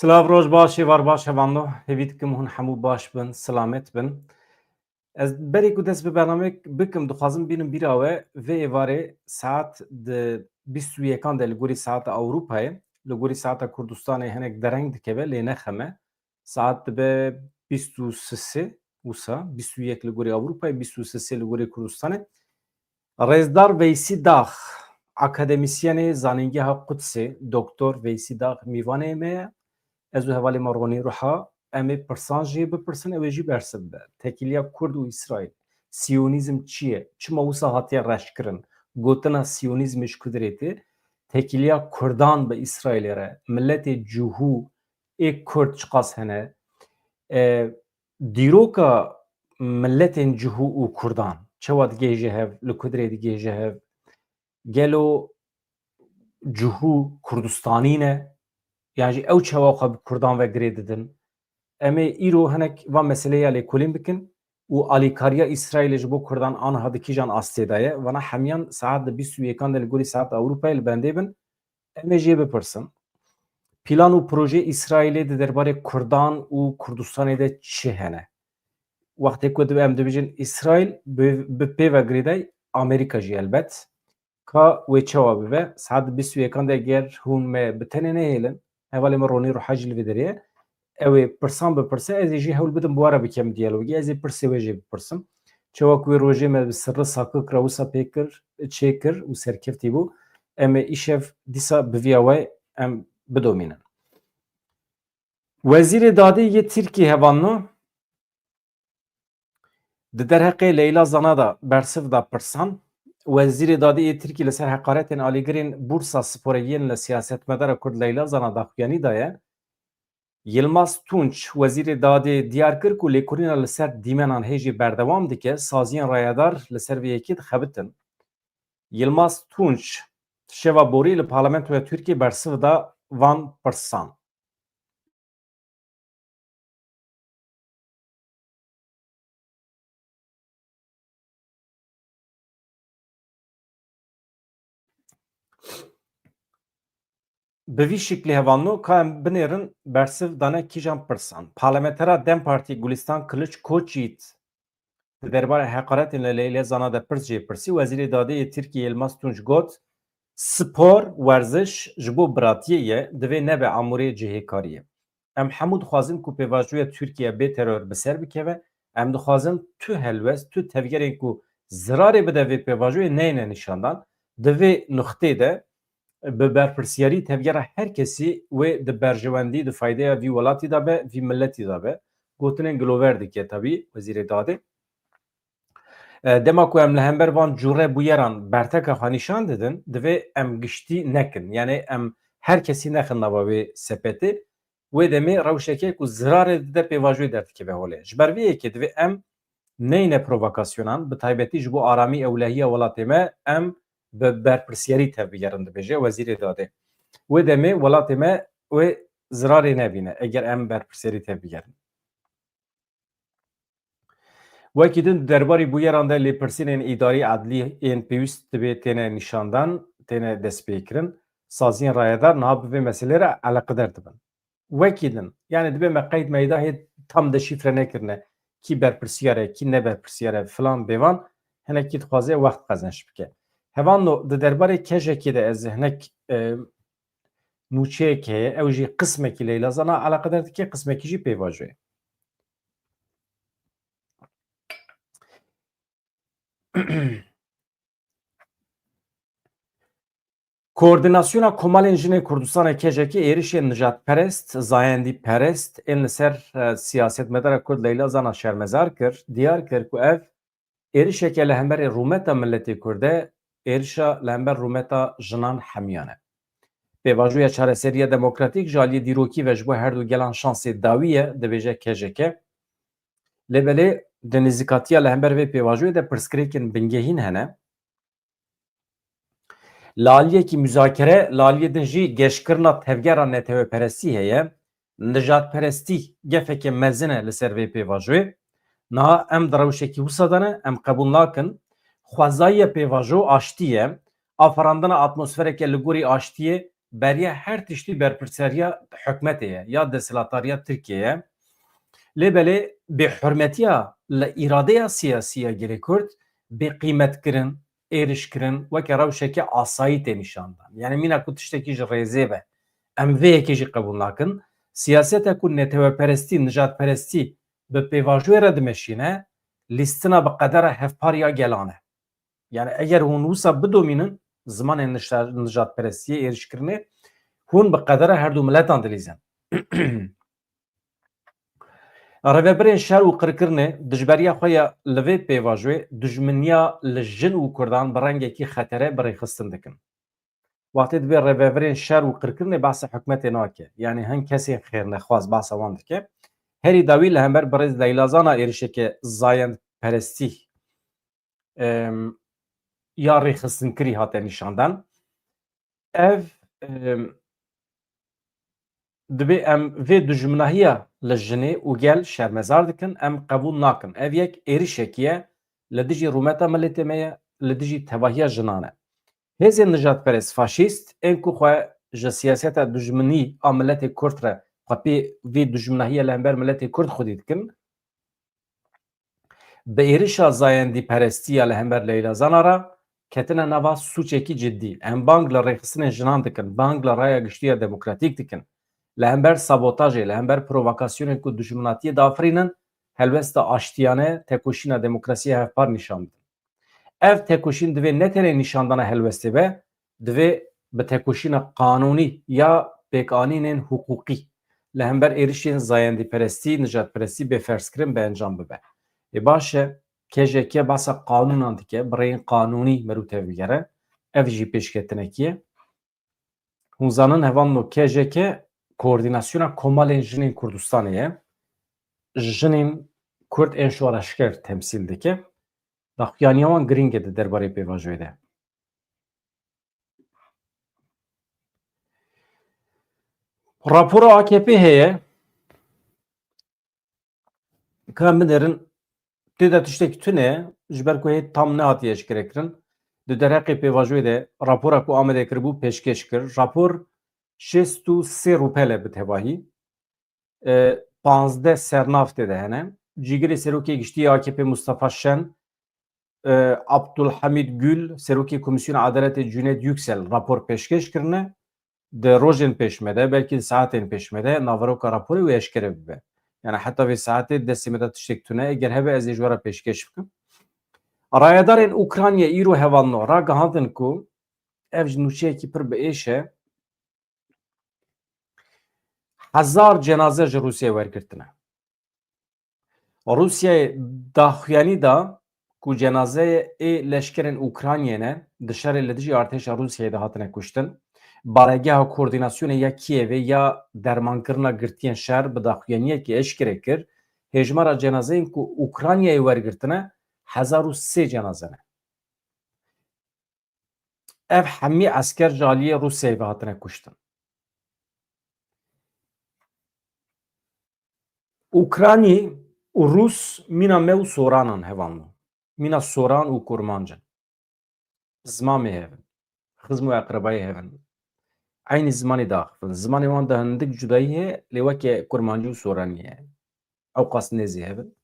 Silav roj başê var baş hevando hêvî dikim hûn hemû baş bin, selamet bin. Ez berê ku dest bi bernamek bikim dixwazim bînim bîra we vê êvarê saet di bîst û yekan de li gorî saeta Ewropayê, li gorî saeta Kurdistanê hinek dereng dikeve lê nexeme. Saet dibe bîst û sisê wisa bîst û yek li gorî Ewropayê, bîst û sisê li gorî Kurdistanê. Rêzdar Veysî Dax, akademisyenê zanîngeha Qudsê, Doktor Veysî Dax mêvanê me ye. Ez û hevalê me ronî ruha em ê pirsan jê bipirsin ew ê jî bersiv be. Tekiliya Kurd û İsraîl. Siyonîzm çi ye? Çima wisa hatiye reşkirin? Gotina Siyonîzmê ji Kudrêtê tekiliya Kurdan bi İsraîlê re, milletê cihû ê Kurd çiqas hene. Dîroka milletên cihû û Kurdan çawa digêje hev, li Kudrê digêje hev. Gelo cihû Kurdistanî ne? Yani ew çawa xwe bi Kurdan ve girê didin. Em ê îro hinek van meseleya lêkolîn bikin û alîkariya İsraîlê ji bo Kurdan aniha di kîjan astê de ye. Wana hemiyan saet di bîst û yekan de li gorî saeta Ewropayê li bendê bin. Em ê jê bipirsin. Plan û proje İsraîlê di derbarê Kurdan û Kurdistanê de çi hene? Wextê ku em dibêjin İsraîl bi pê vegirê de Amerîka jî elbet. Ka wê çawa bibe saet di bîst û yekan de eger hûn me bi tenê nehêlin hevalê me ronî ruha jî li vê derê ew ê pirsan bipirse ez ê jî hewl bidim bi were bikim diyalogî ez ê pirsê wê jê bipirsim. Çawa ku wê rojê me bi sirri sakil kira wisa çêkir û serkeftî bû em ê îşev dîsa bi vîya we em bidomînin. Wezîrê Dadê yê Tirkiye hevanno di derheqê Leyla Zana da bersiv da pirsan. Wezîrê Dadê yê Tirkiye li ser heqaretên alîgirên Bursa Sporegiyên li siyasetmedara Kurd Leyla Zana daxuyanî daye. Yılmaz Tunç Wezîrê Dadê diyar kir ku lêkolîna li ser dîmenan hêjî berdewam dike, saziyên rayadar li ser vê yekê dixebitin. Yılmaz Tunç şeva borî li Parlamentoya Tirkiye bersiv da van pirsan. Bi vî şeklê hevanno ka em binêrin bersiv dane kîjan pirsan. Parlamentera Dem Partî Gulistan Kiliç Koçît di derbarê heqaretên li Leyla Zana de pirs jê pirsî. Wezîrê Dadê yê Tirkiye Yılmaz Tunç got spor werziş ji bo biratiyê ye divê nebe amûrê cihêkarî ye. Em hemû dixwazin ku pêvajoya Tirkiye bê teror bi ser bikeve. Em dixwazin tu helwest, tu tevgerên ku zirarê bide vê pêvajoyê neyne nîşandan. Di vê nuxtê de bi berpirsiyarî tevgera her kesî wê di berjewendî di faydeya vî welatî da be, vî milletî da be. Gotinên gilover dike tabî Wezîrê Dadê. Dema ku em li hember van cure bûyeran berteka xwe nîşan didin, divê em giştî nekin. Yani em her kesî nexin nava wê sepetê. Wê demê rewşeke ku zirarê dide pêvajoyê derdikeve holê. Ji ber vê yekê divê em neyne provokasyonan, bi taybetî ji bo aramî ewlehiya welatê me em bi berpirsiyarî tevbigerin dibêje Wezîrê Dadê. Wê demê welatê me wê zirarê nebîne eger em berpirsiyarî tevbigerin. Wekî din derbarê bûyeran de lêpirsînên îdarî edlî yên pêwîst dibe têne nîşandan, têne destpêkirin, saziyên rayedar niha bi vê meselê re eleqedar dibin. Wekî din, yani dibe me qeyd meydahê tam deşîfre nekirine kî berpirsiyar e, kî neberpirsiyar e filan bêvan hinekî dixwaze wext qezenç bike. Hevan di derbarê kejekê de ez hinek nûçeyek heye, ew jî qismekî Leyla Zana eleqedar dike, qismekî jî pêvajoyê. Koordinasyona Komalên Jinê Kurdistanê kejekî êrişên nijadperest, zayendîperest ên li ser siyasetmedara Kurd Leyla Zana şermezar kir, diyar kir ku ev êrişeke li hemberê rûmeta milletê Kurd e, êrişa li hember rûmeta jinan hemiyan e. Pêvajoya çareseriya demokratîk ji aliyê dîrokî ve ji bo her du gelan şansê dawî ye, dibêje kejeke. Lêbelê di nêzîkatiya li hember vê pêvajoyê de pirskirêkên bingehîn hene. Laliyekî müzakere, laliyê din jî geşkirina tevgera netewperestî heye, nijadperestî gefeke mezin e li ser vê pêvajoyê. Niha em di rewşekî wisa de ne, em qebûl nakin. Xwezayiya pêvajo aştî ye, afarandina atmosfereke li gorî aştiyê beriye her tiştî berpirseriya hikûmetê ye ya desthilatariya Tirkiyeyê lêbelê bêhurmetiya li îradeya siyasî ya Gelê Kurd bêqîmetkirin, êrişkirin weke rewşeke asayî tê nîşandan. Yani mîna ku tiştekî ji rêzê be em vê yekê jî qebûl nakin. Siyaseta ku netewperestî, nijadperestî bi pêvajoyê re dimeşîne, lîstina bi qedera hevpariya gelan e. Yani eger hûn wisa bidomînin zimanên nijadperestiyê êrişkirinê hûn bi qedera her du miletan dilîzin. Rêveberên şer û qirkirinê dijberiya xwe ya li vê pêvajoyê dijminiya li jin û Kurdan bi rengekî xetere birêxistin dikin. Watê divê rêveberên şer û qirkirinê behsa hikûmetê nake. Yani hin kesên xêrnexwaz behsa wan dike. Herî dawî li hember birêz leylazana êrişeke zayendperestî ya rêxistinkirî hate nîşandan. Ev divê em vê dijminahiya li jinê û gel şermezar dikin, em qebûl nakin. Ev yek êrişekî ye li dijî rûmeta milletê me ye, li dijî tevahiya jinan e. Hêzên nijadperest faşîst ên ku xwe ji siyaseta dijminî a milletê Kurd re xwe pê vê dijminahiya li hember milletê Kurd xwedî dikin, bi êrişa zayendîperestiya li hember leylazana re ketine nava sûçekî ciddî. Em bang li rêxistinên jinan dikin, bang li raya giştî demokratîk dikin. Li hember sabotajê, li hember provokasyonên ku dijminatiyê dafirînin, helbesta aştiyane tekoşîna demokrasiyê hevpar nîşan bidin. Ev tekoşîn divê ne tenê nîşandana helwestê be, divê bi tekoşîna qanûnî ya pêkanînên hukûqî li hember êrişên zayendîperestî, nijadperestî bêferzkirin bi encam bibe. Baş e kêjeke behsa qanûnan dike, bi rêyên qanûnî mirû vîgere, ev jî pêşketinekî ye. Hûn zanin hevan no kêjeke koordînasyona komalên jinên Kurdistanê ye. Jinên Kurd ên şoreşker temsîl dike. Daxuyaniya wan giring e di derbarê pêvajoyê de. Rapora AKP heye ka em binerin tê de tiştekî tune ye ji ber ku hê tam nehatiye eşkerekirin. Di derheqê pêvajoyê de rapora ku Amedê kiribû pêşkeş kir. Rapor 63 rûpel bi tevahî. 15 sernav tê de hene. Cîgirê Serokê Giştî AKP Mustafa Şen, Abdulhamid Gül, Serokê Komisyona Adaletê Cüneyt Yüksel rapor pêşkeş kirine. Di rojên pêşme de belkî di saetên pêşme de naveroka raporê wê eşkere bibe. Yani heta vê saetê destê me de tiştek tune eger hebe ez ê ji we re pêşkeş bikim. Rayedarên Ukrayna îro hevalno ragihandin ku ev ji nûçeyekî pir bi êş e 1000 cenaze ji Rûsyayê wergirtine. Rûsyayê daxuyanî da ku cenazeyê ê leşkerên Ukraynayê ne di şerê li dijî artêşa Rûsyayê de hatine kuştin. Baregeha koordînasyonê ya Kiyevê ya dermankirina girtiyên şer bi daxuyaniyekê eşkere kir, hêjmara cenazeyên ku Ukraynayê wergirtine 1003 cenaze ne. Ev hemî esker ji aliyê Rûsyayê ve hatine kuştin. Ukraynî û Rûs mîna me û soranan hevan. Mîna soran û kurmancin. Zmamê hevin. Xizm û eqrebayê hevin. Aynı zimanê daxivin. Zimanê wan de hindik cudayî heye lê weke kurmancî û soranî ye. Ew qas nêzî hevin.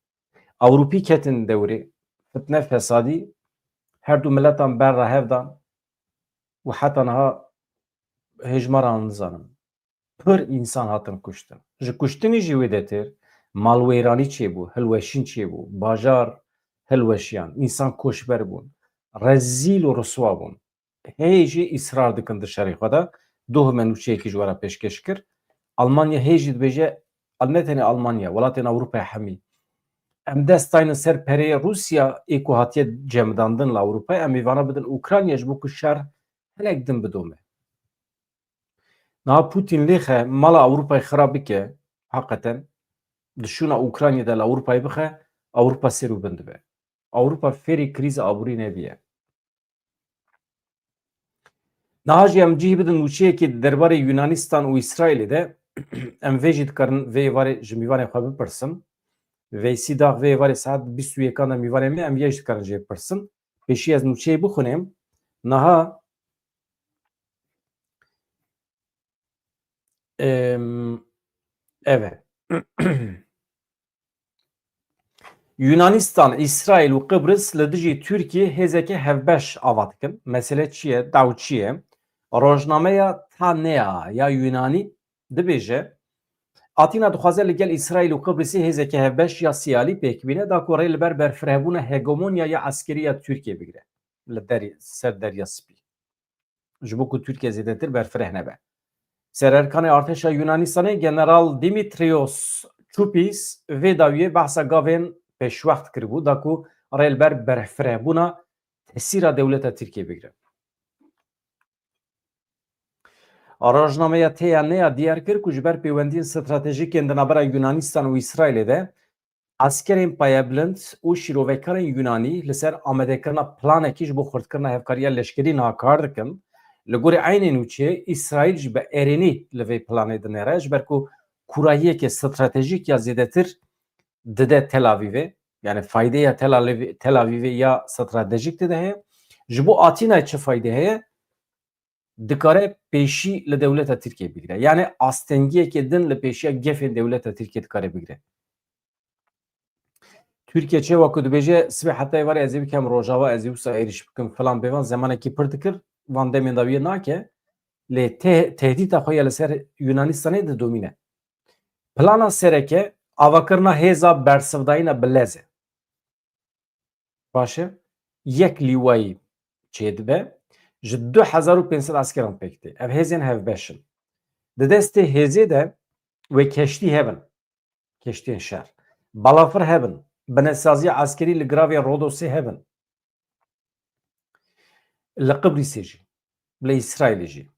Ewropî ketin dewrê fitne fesadî her du miletan ber re hevdan û heta niha hêjmaran nizanin. Pir însan hatin kuştin. Ji kuştinê jî wê de têr malwêranî çêbû, hilweşîn çêbû, bajar hilweşiyan, însan koşber bûn, rezîl û riswa bûn. Hê jî îsrar dikin di şerê xwe de dohime nûçeyekî ji we re pêşkeş kir. Almanya hê jî dibêje ne tenê Almanya, welatên Ewropayê hemî em dest dayînin ser pereyê Rûsya ê ku hatiye cemdandin li Ewropayê em mêvana bidin Ukraynayê ji bo ku şer hinek din bidome. Niha Putin lêxe mala Ewropayê xirab bike heqeten dişûna Ukraynayê de li Ewropayê bixe Ewropa sêr û bin dibe. Ewropa fêrî krîza aborî nebiye. Niha jî em cih bidin nûçeyekê di derbarê Yunanistan û İsraîlê de em vê jî dikarin vê êvarê ji mîvanê xwe bipirsin. Veysî dax vê êvarê saet 21 de mîvanê me em yê jî dikarin jê bipirsin. Pêşî ez nûçeyê bixwînim. Niha Evet. Yunanistan, İsrail û Qıbrıs li dijî Tirkiye hêzeke hevbeş ava dikin. Mesele çi ye? Daw çi ye? Rojnameya Tanea ya Yunanî dibêje Atîna dixwaze li gel İsrail û Qıbrısê hêzeke hevbeş ya siyalî pêk bîne da ku rê li ber berfirehbûna hegemonyaya eskerî ya Tirkiye bigire li ser Derya Spî. Ji bo ku Tirkiye zêdetir berfireh nebe. Sererkanê Artêşa Yunanistanê General Dimitrios Çupis vê dawiyê behsa gavên pêşwext kiribû da ku rê li ber berfirehbûna tesîra dewleta Tirkiye bigire. Rojnameya Têya diyar kir ku ji ber pêwendiyên stratejîkên di navbera Yunanistan û İsraîlê de askerên payebilind û şîrovekarên Yunanî li ser amedekirina planekî ji bo xurtkirina hevkariya leşkerî niha kar dikin. Li gorî aynê nûçeyê İsraîl ji bi êrênî li vê planê dinêre ji ber ku kurayiyeke stratejîk ya zêdetir dide Tel Avîvê yani faydeya Tel Avîvê ya stratejîk dide heye ji bo Atînayê çi fayde heye dikare pêşî li dewleta Tirkiye bigire. Yani astengiyekê din li pêşiya gefên dewleta Tirkiye dikare bigire. Türkiye çêwa ku dibêje sibê hetayê were ez ê bikem rojava ez ê wisa êriş bikim filan bêvan zemanekî pir dikir van demên dawiyê nake lê tehdîta xwe ya li ser Yunanistanê didomîne. Plana sereke avakirina hêza bersivdayîna bi lez e. Baş e? Yek lîwayî çêdibe ji 2500 askeran pêk tê. Ev hêzên hevbeş in. Di destê hêzê de wê keştî hebin. Keştiyên şer. Balafir hebin. Binesaziya askerî li giravê Rodosê hebin. Li Qıbrısê jî. Li İsraîlê jî.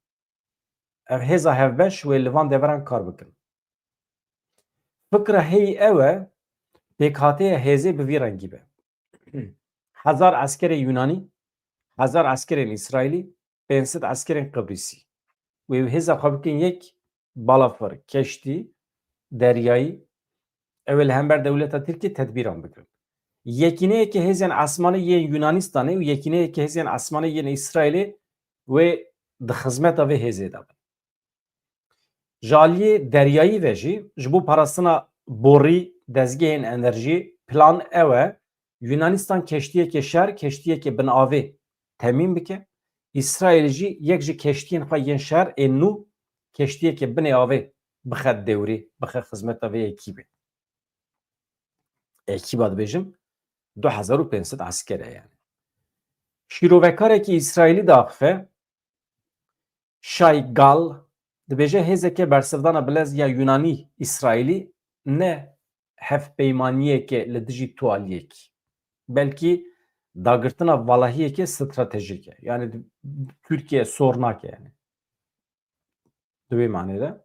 Ev hêza hevbeş wê li van deveran kar bikin. Fikra heyî ew e pêkhatîya hêzê bi vî rengî be. 1000 askerê Yunanî, 1000 askerên İsraîlî, 500 askerên Qıbrısî. Wê hêza xwe bikin yek balafir, keştî, deryayî ew li hember dewleta Tirkiye tedbîran bikin. Yekîneyekî hêzên esmanî yên Yunanistanê û yekîneyekî hêzên esmanî yên İsraîlê wê di xizmeta vê hêzê de bin. Ji aliyê deryayî ve jî ji bo parastina borî dezgehên enerjî plan ew e Yunanistan keştiyekê şer keştiyekê binavê temîn bike. İsraîl jî yek ji keştiyên xwe yên şer ên nû keştiyekê binê avê bixe dewrê bixe xizmeta vê ekîbê. Ekîba dibêjim 2500 asker e yani. Şîrovekarekî İsraîlî daxife Şaygal dibêje hêzeke bersivdana bilez ya Yunanî İsraîlî ne hevpeymaniyeke li dijî tualiyekî belkî dagirtina valahiyeke stratejîk e. Yani Türkiye sor nake yani. Di vê manê de.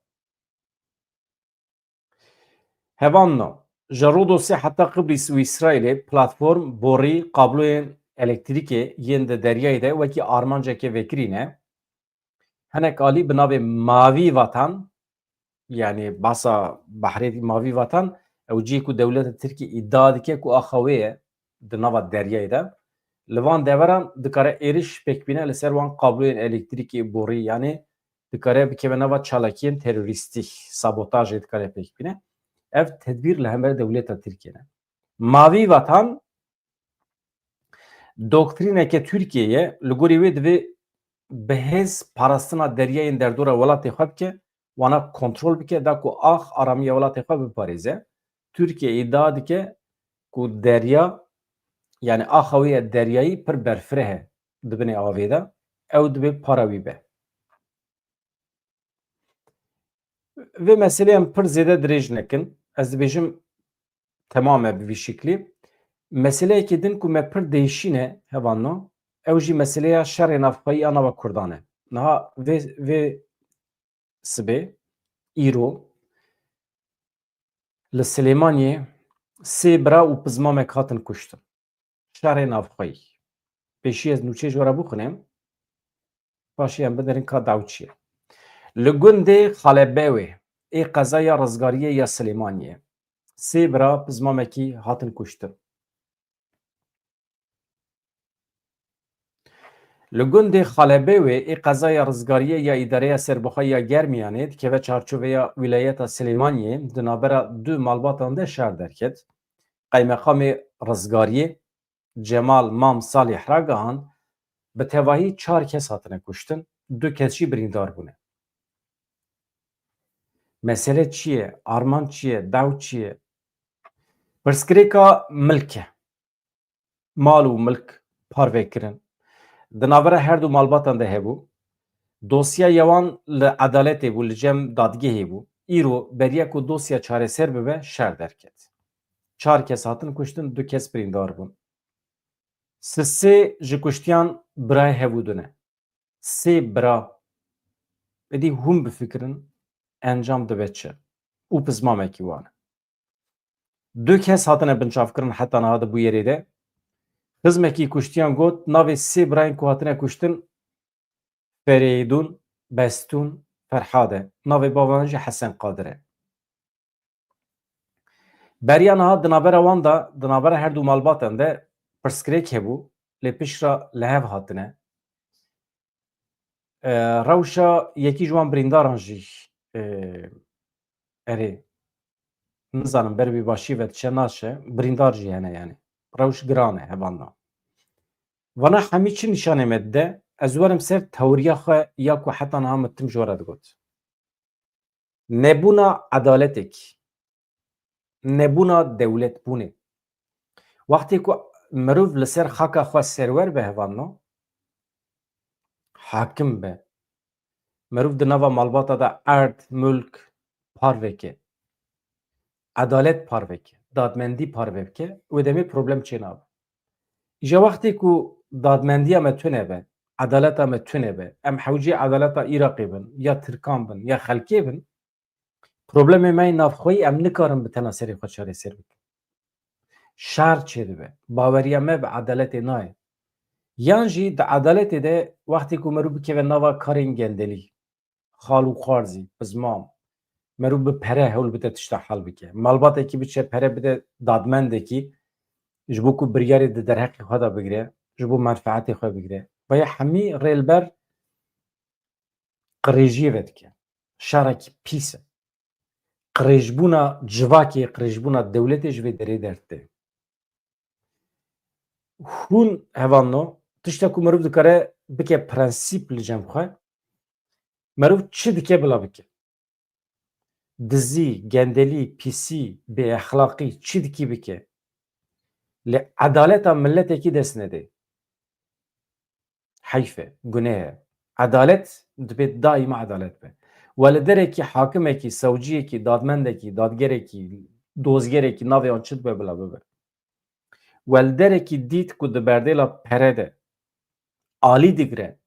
Hevanno ji Rodosê heta Qıbrıs û İsraîlê platform borî qabloyên elektrîkê yên di deryayê de wekî armanceke vekirîne hinek alî bi navê Mavî Vatan yani basa Behrê Mavî Vatan ew cihê ku dewleta Tirkiye îdia dike ku axa wê ye di nava deryayê de li van deveran dikare êriş pêkbîne li ser wan qabloyên elektrîkê borî yani dikare bikeve nava çalakiyên terorîstî sabotajê dikare pêkbîne. Ev tedbîr li hember dewleta Tirkiye ne. Mavî Vatan doktrîneke Tirkiyeyê li gorî wê divê bihêz parastina deryayên derdora welatê xwe bike wana kontrol bike da ku ax aramiya welatê xwe biparêze. Tirkiye îdia dike ku derya yani axa wê ya deryayî pir berfireh e di binê avê de ew divê para wî be. Vê meseleyan pir zêde dirêj nekin. Ez dibêjim temame bi vî şeklî. Meseleyekî din ku me pir değişîne hevanno ew jî meseleya şerê navxweyî ya nava Kurdan e. Niha vê sibê îro li Silêmaniyê sê bira û pizmamek hatin kuştin. Şerê navxweyî. Pêşî ez nûçê ji we re bixwînim paşî em biderin ka daw çi ye. Li gundê Xalebewê ê qezaya rizgariyê ya Silêmaniyê sê bira pizmamekî hatin kuştin. Li gundê Xalebê wê ê qezaya rizgariyê ya îdareya serbixwe ya Germiyanê dikeve çarçoveya Wîlayeta Silêmaniyê di navbera du malbatan de şer derket. Qeymeqamê rizgariyê Cemal Mam Salih ragihand bi tevahî 4 kes hatine kuştin, 2 kes jî birîndar bûne. Mesele çi ye? Arman çi ye? Dew çi ye? Pirsgirêka milk e. Mal û milk parvêkirin. Di navbera her du malbatan de hebû. Dosyeya wan li edaletê bû, li cem dadgehê bû. Îro beriya ku dosya çareser bibe şer derket. 4 kes hatin kuştin, 2 kes birîndar bûn. Sê ji kuştiyan birayê hebû dune. Sê bira êdî hûn bifikirin encam dibe çi û pizmamekî wan e. 2 kes hatine binçavkirin heta niha di bû yerê de. Hizmekî kuştiyan got navê sê birayên ku hatine kuştin Ferêdûn, Bestûn, Ferhad e. Navê bavan jî Hesen Qadir e. Beriya niha di navbera wan da di navbera her du malbatan de pirsgirêk hebû lê piştre li hev hatine. Rewşa yekî ji wan birîndaran jî erê nizanim ber vî başî ve diçe naçe birîndar jî hene yani. Rewş giran e hevandan. Vana hemî çi nîşanê me dide? Ez werim ser tewriya xwe ya ku heta niha min tim ji we re digot. Nebûna edaletekî, nebûna dewletbûnê. Wextê ku mirov li ser xaka xwe serwer be hevandan, hakim be, mirov di nava malbata de erd, mulk parveke, edalet parveke, dadmendî parveke, wê demê problem çê nabe. Îja wextê ku dadmendiya me tune be, edaleta me tune be, em hewcê edaleta Iraqê bin, ya Tirkan bin, ya xelkê bin, problemê me yê navxweyî em nikarin bi tena serê xwe çareser bikin. Şer çê dibe, baweriya me bi edaletê nayê. Yan jî di edaletê de wextê ku mirov bikeve nava karên gendelî, xal û xwarzî, pizmam, mirov bi pere hewl bide tişta hel bike. Malbatekî biçe pere bide dadmendekî ji bo ku biryarê di derheqê xwe de bigire, ji bo menfaetê xwe bigire. Veya hemî rêlber qirêjiyê ve dike. Şerekî pîs e. Qirêjbûna civakê, qirêjbûna dewletê ji vê derê dert de. Hûn hevanno tişta ku mirov dikare bike prensîp li cem xwe, mirov çi dike bila bike. Dizî, gendelî, pîsî, bêexlaqî çi dikî bike. Li edaleta milletekî dest nede. Heyf e, guneh e. Edalet dibe daîma edalet be. We li derekî hakimekî, sewciyekî, dadmendekî, dadgerekî, dozgerekî navê wan çi dibe bila bibe. We li derekî dît ku di berdêla pere de alî digire,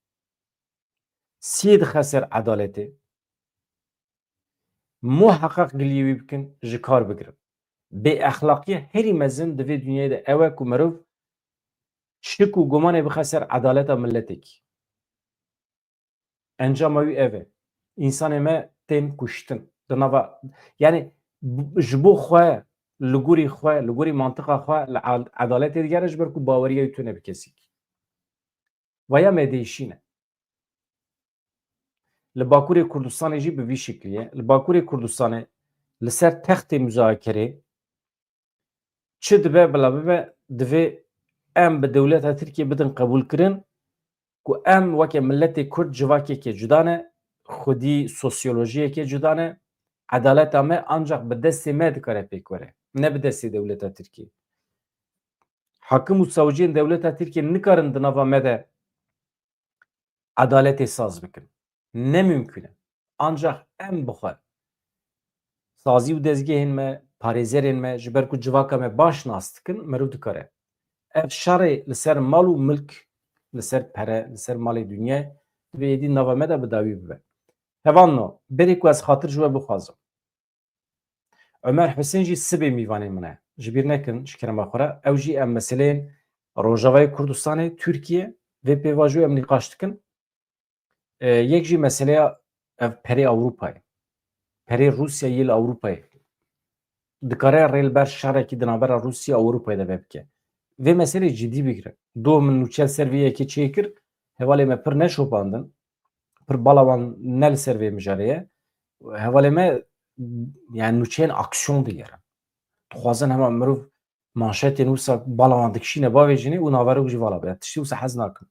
sî dixe ser edaletê, muheqeq gilî wî bikin, ji kar bigirin. Bêexlaqiya herî mezin di vê dunyayê de ew e ku mirov şik û gumanê bixe ser edaleta milletekî. Encama wî ev e. İnsanê me tên kuştin. Di nava yani ji bo xwe, li gorî xwe, li gorî mantiqa xwe li edaletê digere ji ber ku baweriya wî tune bi kesekî. Vaya me değişîne. Li Bakurê Kurdistanê jî bi vî şeklî ye. Li Bakurê Kurdistanê li ser textê müzakerê çi dibe bila bibe divê em bi dewleta Tirkiye bidin qebûlkirin ku em weke milletê Kurd civakekê cuda ne, xwedî sosyolojiyekê cuda ne, edaleta me ancak bi destê me dikare pêk were, ne bi destê dewleta Tirkiye. Hakim û sewciyên dewleta Tirkiye nikarin di nava me de edaletê saz bikin. Nemümkün e. Ancak em bixwe sazî û dezgehên me, parêzerên me ji ber ku civaka me baş nas dikin, mirov dikare. Ev şerê li ser mal û milk, li ser pere, li ser malê dunyayê divê êdî nava me de bi dawî bibe. Hevanno, berê ku ez xatir ji we bixwazim. Ömer Hüseyin jî sibê mîvanê min e. Ji bîr nekin ji kerema xwe re, ew jî em meseleyên Rojavayê Kurdistanê, Tirkiye vê pêva jî em nîqaş dikin. Yek jî meseleya ev perê Ewropayê. Perê Rûsyayê li Ewropayê. Dikare rêlber şerekî di navbera Rûsya Ewropayê de vê bike. Vê meselê cidî bigire. Do min nûçe ser vê yekê çêkir, hevalê me pir neşopandin, pir balawan ne li ser vê mijarê hevalê me yani nûçeyên aksiyon digerin. Dixwazin hema mirov manşetên wisa balawan dikişîne bavê jinê û naverok jî vala be. Tiştî wisa hez nakim.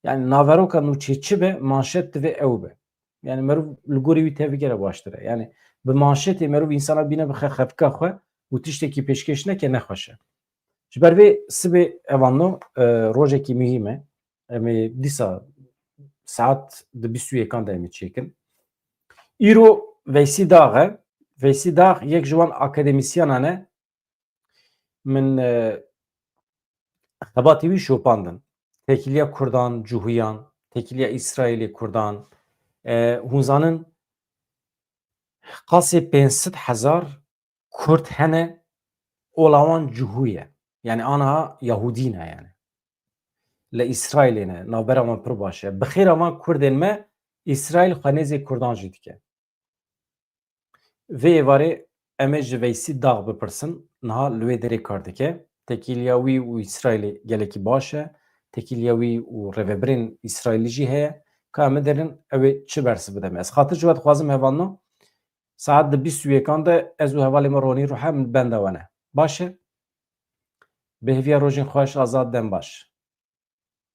Yani naveroka nûçê çi be manşet divê ew be. Yani mirov li gorî wî tevgere baştir e. Yani bi manşetê mirov însana bîne bixe xefika xwe û tiştekî pêşkêş neke nexweş e. Ji ber vê sibê evano rojekî mihîm e. Em ê dîsa saet di 21 de em ê çêkin. Îro Veysî Dağ e. Veysî Dağ yek ji wan akademisyenan e min xebatî wî şopandin. Tekiliya Kurdan, Cûhiyan, tekiliya İsraîlê Kurdan, hûn zanin qasê 500,000 Kurd hene ola wan cûhû ye. Yani aniha Yahudî ne yani. Li İsraîlê ne, navbera wan pir baş e. Bi xêra wan Kurdên me İsraîl xwenêzê Kurdan jî dike. Vê êvarê em ê ji Veysî Dağ bipirsin, niha li wê derê kar dike. Tekîliya wî û İsraîlê gelekî baş e. Tekîliya wî û revebirên İsraîlî jî heye. Ka em ê derin ew ê çi bersi bide me. Ez xatir ji we dixwazim hevano saet di 21 de ez û hevalê me ronî ruhe min benda we ne. Baş e? Bi hêviya rojên xweş azad dem baş.